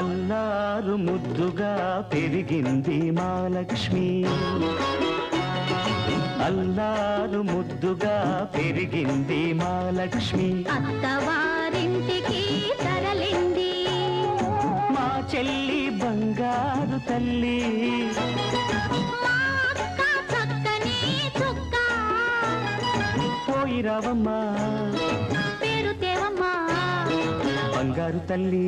అల్లారు ముద్దుగా పెరిగింది మా లక్ష్మి అల్లారు ముద్దుగా పెరిగింది మా లక్ష్మి అత్తవారింటికి తరలింది మా చెల్లి బంగారు తల్లి మా అక్క చక్కని చుక్క పోయి రావమ్మా పేరు తేవమ్మా బంగారు తల్లి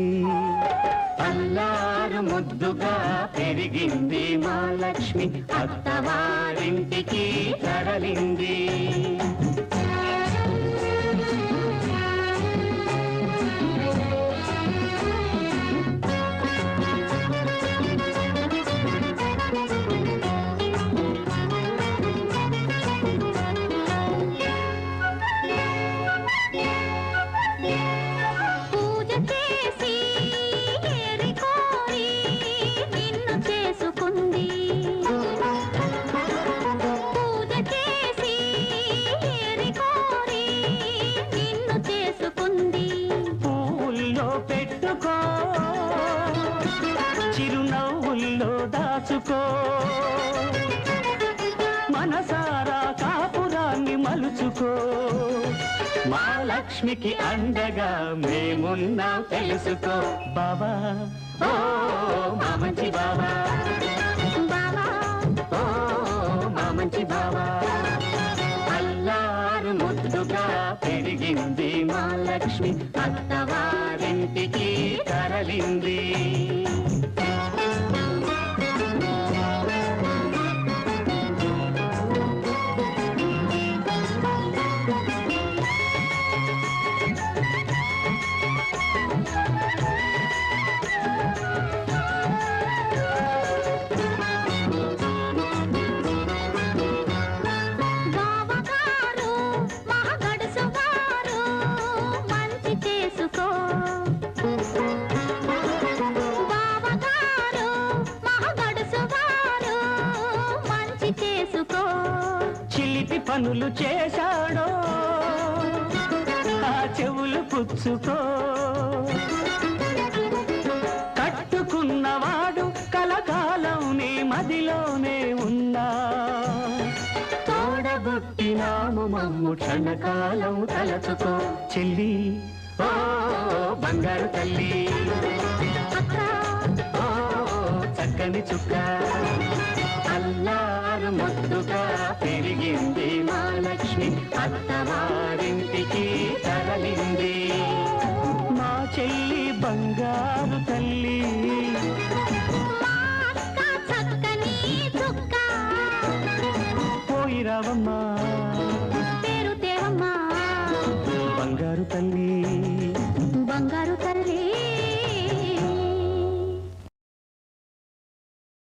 అల్లారు ముద్దుగా పెరిగింది మా లక్ష్మి అత్తవారింటికి తరలింది చిరునవ్వుల్లో దాచుకో మనసారా కాపురాన్ని మలుచుకో మా లక్ష్మికి అండగా మేమున్నా తెలుసుకో బాబా ఓ మా మంచి బాబా బాబా ఓ మా మంచి బాబా అల్లారు ముద్దుగా పెరిగింది మా లక్ష్మి అత్తవారింటికి తరలింది చిలిపి పనులు చేశాడో ఆ చెవులు పుచ్చుకో కట్టుకున్నవాడు కలకాలం నీ మదిలోనే ఉన్నా తోడబుట్టినాము మమ్ము క్షణకాలం తలచుకో చెల్లి ఓ బంగారు తల్లి ఓ చక్కని చుక్క అల్లారు ముద్దుగా పెరిగింది మా లక్ష్మి అత్తవారింటికి తరలింది మా చెల్లి బంగారు తల్లి మా అక్క చక్కని చుక్క పోయి రావమ్మా పేరు తేవమ్మా బంగారు తల్లి